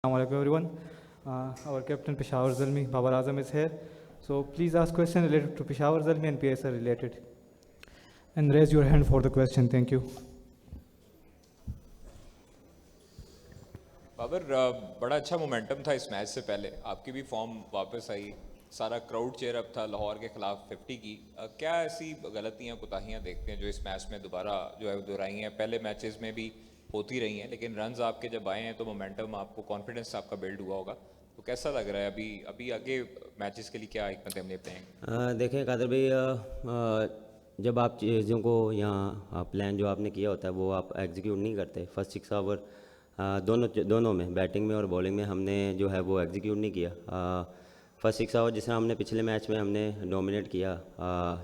Assalamualaikum everyone. Our captain Peshawar Zalmi Babar Azam is here. So please ask question related to Peshawar Zalmi and PSL related. And raise your hand for the question. Thank you. Babar बड़ा अच्छा momentum था इस match से पहले, आपकी भी form वापस आई, सारा क्राउड चेयर अप था लाहौर के खिलाफ 50 की। क्या ऐसी गलतियां कोताहियां देखते हैं जो इस मैच में दोबारा जो है दोहराई हैं? पहले मैचेस में भी होती रही हैं, लेकिन रन्स आपके जब आए हैं तो मोमेंटम आपको, कॉन्फिडेंस आपका बिल्ड हुआ होगा, तो कैसा लग रहा है अभी अभी आगे मैचेस के लिए क्या हिकमत अमली अपनाएंगे? देखें कादर भाई, जब आप चीज़ों को यहाँ प्लान जो आपने किया होता है वो आप एग्जीक्यूट नहीं करते। फर्स्ट 6 ओवर दोनों में, बैटिंग में और बॉलिंग में हमने जो है वो एग्जीक्यूट नहीं किया। फर्स्ट 6 ओवर जिस तरह हमने पिछले मैच में हमने डोमिनेट किया,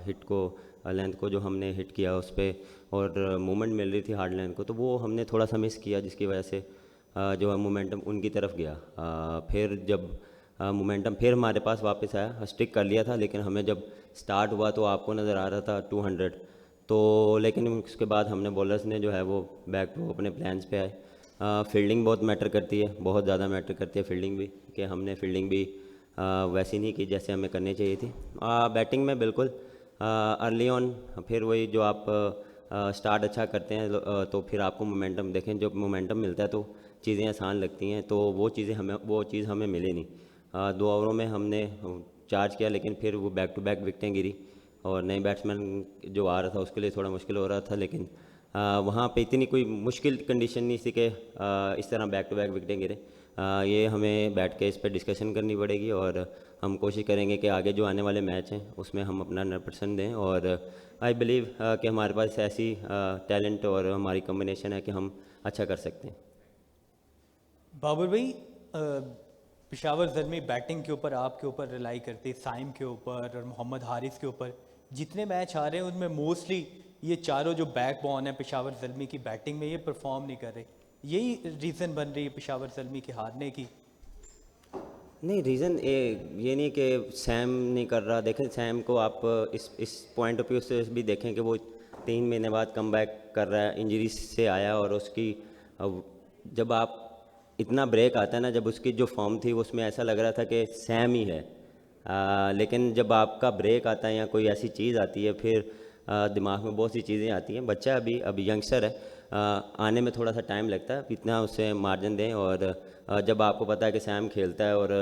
हिट को, लेंथ को जो हमने हिट किया उस पर, और मूवमेंट मिल रही थी हार्ड लेंथ को, तो वो हमने थोड़ा सा मिस किया, जिसकी वजह से जो है मोमेंटम उनकी तरफ गया। फिर जब मोमेंटम फिर हमारे पास वापस आया, स्टिक कर लिया था, लेकिन हमें जब स्टार्ट हुआ तो आपको नज़र आ रहा था 200, तो लेकिन उसके बाद हमने बॉलर्स ने जो है वो बैक टू अपने प्लान्स पे आए। फील्डिंग बहुत मैटर करती है, बहुत ज़्यादा मैटर करती है फील्डिंग भी, कि हमने फील्डिंग भी वैसी नहीं की जैसे हमें करनी चाहिए थी। बैटिंग में बिल्कुल अर्ली ऑन, फिर वही जो आप स्टार्ट अच्छा करते हैं तो फिर आपको मोमेंटम देखें, जब मोमेंटम मिलता है तो चीज़ें आसान लगती हैं, तो वो चीज़ हमें मिली नहीं। 2 ओवरों में हमने चार्ज किया, लेकिन फिर वो बैक टू बैक विकटें गिरी, और नए बैट्समैन जो आ रहा था उसके लिए थोड़ा मुश्किल हो रहा था, लेकिन वहाँ पे इतनी कोई मुश्किल कंडीशन नहीं थी कि इस तरह बैक टू बैक विकटें गिरे। ये हमें बैठ के इस पर डिस्कशन करनी पड़ेगी, और हम कोशिश करेंगे कि आगे जो आने वाले मैच हैं उसमें हम अपना 100% दें, और आई बिलीव कि हमारे पास ऐसी टैलेंट और हमारी कम्बिनेशन है कि हम अच्छा कर सकते हैं। बाबर भाई, पेशावर ज़ल्मी बैटिंग के ऊपर आपके ऊपर रिलाई करते, साइम के ऊपर और मोहम्मद हारिस के ऊपर, जितने मैच आ रहे हैं उनमें मोस्टली ये चारों जो बैकबोन है पेशावर ज़ल्मी की बैटिंग में, ये परफॉर्म नहीं कर रहे। यही रीज़न बन रही है पेशावर ज़ल्मी के हारने की? नहीं, रीज़न ये नहीं कि सैम नहीं कर रहा। देखें, सैम को आप इस पॉइंट ऑफ व्यू से भी देखें कि वो 3 महीने बाद कम बैक कर रहा है, इंजरी से आया, और उसकी जब आप इतना ब्रेक आता है ना, जब उसकी जो फॉर्म थी उसमें ऐसा लग रहा था कि सैम ही है। लेकिन जब आपका ब्रेक आता है या कोई ऐसी चीज़ आती है, फिर दिमाग में बहुत सी चीज़ें आती हैं। बच्चा अभी यंगस्टर है, आने में थोड़ा सा टाइम लगता है, इतना उसे मार्जिन दें। और जब आपको पता है कि सैम खेलता है और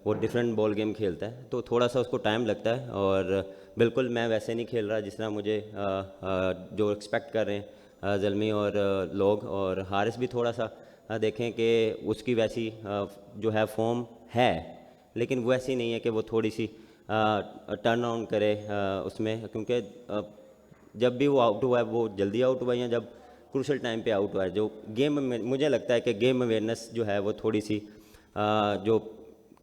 वो डिफरेंट बॉल गेम खेलता है, तो थोड़ा सा उसको टाइम लगता है। और बिल्कुल मैं वैसे नहीं खेल रहा जिस तरह मुझे जो एक्सपेक्ट कर रहे हैं ज़ल्मी और लोग, और हारिस भी थोड़ा सा देखें कि उसकी वैसी जो है फॉर्म है, लेकिन वैसी नहीं है कि वो थोड़ी सी टर्न ऑन करे उसमें, क्योंकि जब भी वो आउट हुआ है वो जल्दी आउट हुआ है, या जब क्रूशल टाइम पे आउट हुआ है। जो गेम में मुझे लगता है कि गेम अवेयरनेस जो है वो थोड़ी सी जो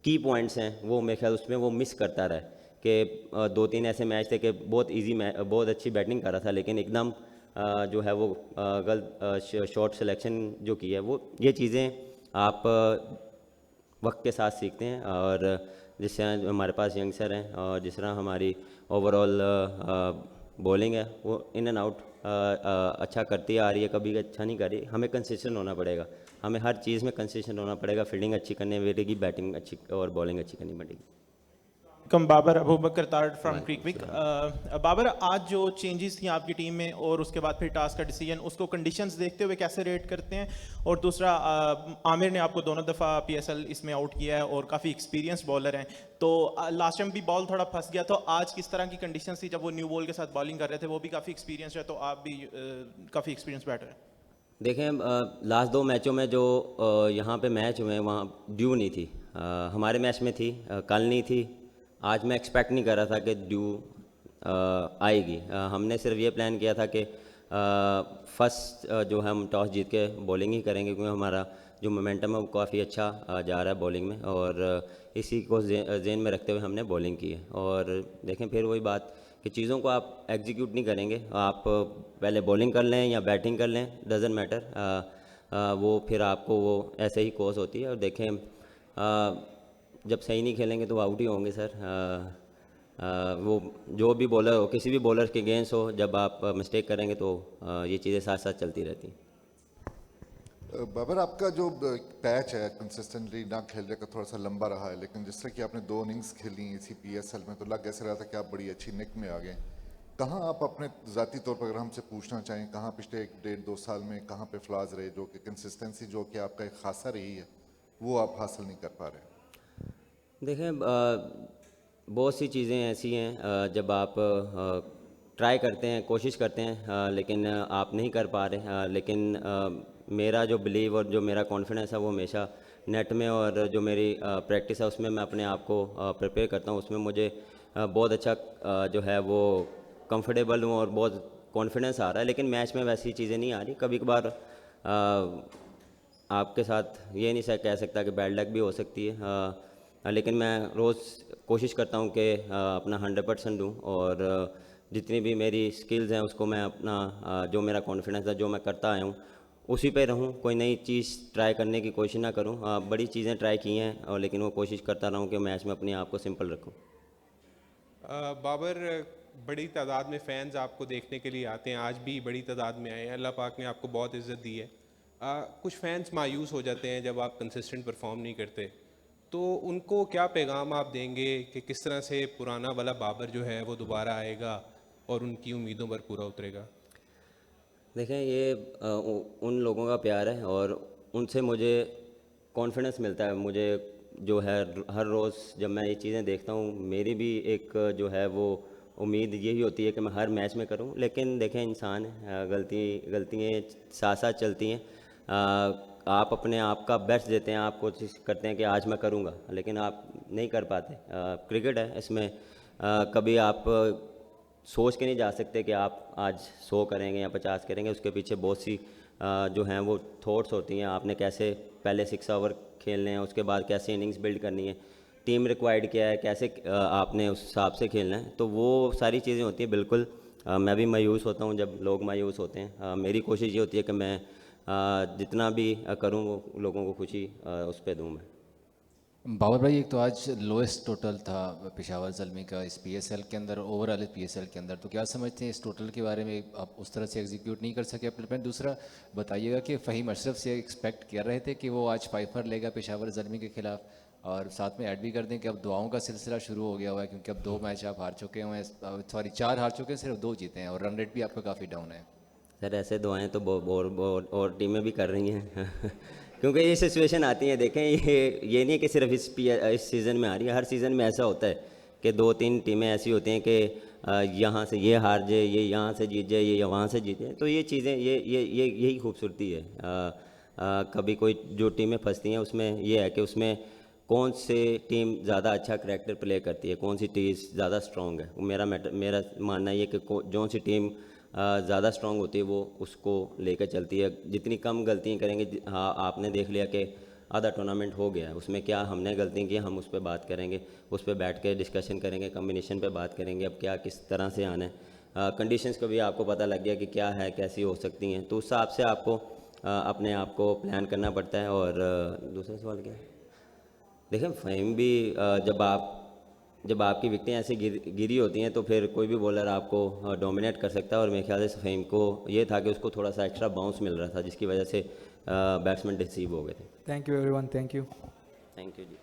की पॉइंट्स हैं वो मेरे ख्याल उसमें वो मिस करता रहा है, कि 2-3 ऐसे मैच थे कि बहुत अच्छी बैटिंग कर रहा था, लेकिन एकदम जो है वो गलत शॉट सिलेक्शन जो की है, वो ये चीज़ें आप वक्त के साथ सीखते हैं। और जिस तरह हमारे पास यंगस्टर हैं, और जिस तरह हमारी ओवरऑल बॉलिंग है वो इन एंड आउट अच्छा करती आ रही है, कभी अच्छा नहीं कर रही। हमें कंसिस्टेंट होना पड़ेगा, हमें हर चीज़ में कंसिस्टेंट होना पड़ेगा। फील्डिंग अच्छी करनी पड़ेगी, बैटिंग अच्छी और बॉलिंग अच्छी करनी पड़ेगी। कम बाबर अबू बकर तारड़ फ्रॉम वालेकुम क्रिकविक। सलाम। बाबर, आज जो चेंजेस थी आपकी टीम में और उसके बाद फिर टास्क का डिसीजन, उसको कंडीशंस देखते हुए कैसे रेट करते हैं? और दूसरा, आमिर ने आपको दोनों दफ़ा पीएसएल इसमें आउट किया है और काफ़ी एक्सपीरियंस बॉलर हैं, तो लास्ट टाइम भी बॉल थोड़ा फंस गया, तो आज किस तरह की कंडीशंस थी? जब वो न्यू बॉल के साथ बॉलिंग कर रहे थे, वो भी काफ़ी एक्सपीरियंस है, तो आप भी काफ़ी एक्सपीरियंस बैटर हैं। देखें, लास्ट 2 मैचों में जो यहाँ पे मैच हुए हैं वहाँ ड्यू नहीं थी। हमारे मैच में थी, कल नहीं थी। आज मैं एक्सपेक्ट नहीं कर रहा था कि ड्यू आएगी। हमने सिर्फ ये प्लान किया था कि फर्स्ट जो है हम टॉस जीत के बॉलिंग ही करेंगे, क्योंकि हमारा जो मोमेंटम है वो काफ़ी अच्छा जा रहा है बॉलिंग में, और इसी को जेन में रखते हुए हमने बॉलिंग की है। और देखें, फिर वही बात कि चीज़ों को आप एग्जीक्यूट नहीं करेंगे, आप पहले बॉलिंग कर लें या बैटिंग कर लें, डजेंट मैटर, वो फिर आपको वो ऐसे ही कोस होती है। और देखें, जब सही नहीं खेलेंगे तो आउट ही होंगे सर। वो जो भी बॉलर हो, किसी भी बॉलर के अगेंस्ट हो, जब आप मिस्टेक करेंगे तो ये चीज़ें साथ साथ चलती रहती हैं। बाबर, आपका जो पैच है कंसिस्टेंटली ना खेलने का थोड़ा सा लंबा रहा है, लेकिन जिस तरह कि आपने 2 इनिंग्स खेली इसी PSL में, तो लग ऐसे रहा था कि आप बड़ी अच्छी निक में आ गए। कहाँ आप अपने ज़ाती तौर पर अगर हमसे पूछना चाहें, कहाँ पिछले 1-1.5-2 साल में कहाँ पे फ्लॉज रहे, जो कि कंसिस्टेंसी जो कि आपका एक खासा रही है वो आप हासिल नहीं कर पा रहे? देखें, बहुत सी चीज़ें ऐसी हैं, जब आप ट्राई करते हैं, कोशिश करते हैं, लेकिन आप नहीं कर पा रहे, लेकिन मेरा जो बिलीव और जो मेरा कॉन्फिडेंस है वो हमेशा नेट में और जो मेरी प्रैक्टिस है उसमें मैं अपने आप को प्रिपेयर करता हूँ। उसमें मुझे बहुत अच्छा जो है वो कंफर्टेबल हूँ और बहुत कॉन्फिडेंस आ रहा है। लेकिन मैच में वैसी चीज़ें नहीं आ रही। कभी कभार आपके साथ ये नहीं कह सकता कि बैड लक भी हो सकती है, लेकिन मैं रोज़ कोशिश करता हूँ कि अपना 100% दूँ और जितनी भी मेरी स्किल्स हैं उसको मैं अपना जो मेरा कॉन्फिडेंस है, जो मैं करता आया हूँ उसी पे रहूँ। कोई नई चीज़ ट्राई करने की कोशिश ना करूँ। बड़ी चीज़ें ट्राई की हैं और लेकिन वो कोशिश करता रहूँ कि मैच में अपने आप को सिंपल रखूँ। बाबर, बड़ी तादाद में फ़ैन्स आपको देखने के लिए आते हैं, आज भी बड़ी तादाद में आए हैं। अल्लाह पाक ने आपको बहुत इज़्ज़त दी है। कुछ फ़ैन्स मायूस हो जाते हैं जब आप कंसिस्टेंट परफॉर्म नहीं करते, तो उनको क्या पैगाम आप देंगे कि किस तरह से पुराना वाला बाबर जो है वो दोबारा आएगा और उनकी उम्मीदों पर पूरा उतरेगा? देखें, ये उन लोगों का प्यार है और उनसे मुझे कॉन्फिडेंस मिलता है। मुझे जो है हर रोज़ जब मैं ये चीज़ें देखता हूँ, मेरी भी एक जो है वो उम्मीद यही होती है कि मैं हर मैच में करूँ। लेकिन देखें, इंसान है, गलतियाँ साथ साथ चलती हैं। आप अपने आप का बेस्ट देते हैं, आप कोशिश करते हैं कि आज मैं करूँगा, लेकिन आप नहीं कर पाते। क्रिकेट है, इसमें कभी आप सोच के नहीं जा सकते कि आप आज 100 करेंगे या 50 करेंगे। उसके पीछे बहुत सी जो हैं वो थॉट्स होती हैं। आपने कैसे पहले 6 ओवर खेलने हैं, उसके बाद कैसे इनिंग्स बिल्ड करनी है, टीम रिक्वायर्ड क्या है, कैसे आपने उस हिसाब से खेलना है, तो वो सारी चीज़ें होती हैं। बिल्कुल मैं भी मायूस होता हूँ जब लोग मायूस होते हैं। मेरी कोशिश ये होती है कि मैं जितना भी करूँ वो लोगों को खुशी उस पर दूँ मैं। बाबर भाई, एक तो आज लोएस्ट टोटल था पेशावर ज़ल्मी का इस PSL के अंदर, ओवरऑल PSL के अंदर, तो क्या समझते हैं इस टोटल के बारे में? आप उस तरह से एग्जीक्यूट नहीं कर सके अपने प्लान। दूसरा बताइएगा कि फ़हीम अशरफ से एक्सपेक्ट कर रहे थे कि वो आज 5 लेगा पेशावर ज़ल्मी के ख़िलाफ़, और साथ में ऐड भी कर दें कि अब दुआओं का सिलसिला शुरू हो गया हुआ है, क्योंकि अब 2 मैच आप हार चुके हुए हैं, सॉरी 4 हार चुके हैं, सिर्फ 2 जीते हैं, और रन रेट भी आपका काफ़ी डाउन है। सर, ऐसे दुआएं तो और टीमें भी कर रही हैं क्योंकि ये सिचुएशन आती है। देखें, ये नहीं कि सिर्फ इस सीज़न में आ रही है, हर सीज़न में ऐसा होता है कि 2-3 टीमें ऐसी होती हैं कि यहाँ से ये हार जाए, ये यहाँ से जीत जाए, ये वहाँ से जीत जाए। तो ये चीज़ें यही खूबसूरती है। कभी कोई जो टीमें फंसती हैं उसमें ये है कि उसमें कौन से टीम ज़्यादा अच्छा करैक्टर प्ले करती है, कौन सी टीम ज़्यादा स्ट्रॉन्ग है। मेरा मानना ये कि जो सी टीम ज़्यादा स्ट्रॉन्ग होती है वो उसको लेकर चलती है। जितनी कम गलतियाँ करेंगे, हाँ आपने देख लिया कि आधा टूर्नामेंट हो गया है, उसमें क्या हमने गलती की, हम उस पर बात करेंगे, उस पर बैठ के डिस्कशन करेंगे, कम्बिनेशन पे बात करेंगे, अब क्या किस तरह से आना है। कंडीशंस को भी आपको पता लग गया कि क्या है, कैसी हो सकती हैं, तो उस हिसाब से आपको अपने आप को प्लान करना पड़ता है। और दूसरा सवाल क्या है? देखें, फ़हीम भी जब आपकी विकेटें ऐसे गिरी होती हैं तो फिर कोई भी बॉलर आपको डोमिनेट कर सकता है, और मेरे ख्याल से फ़हीम को ये था कि उसको थोड़ा सा एक्स्ट्रा बाउंस मिल रहा था, जिसकी वजह से बैट्समैन डिसीव हो गए थे। Thank you everyone. Thank you. Thank you ji.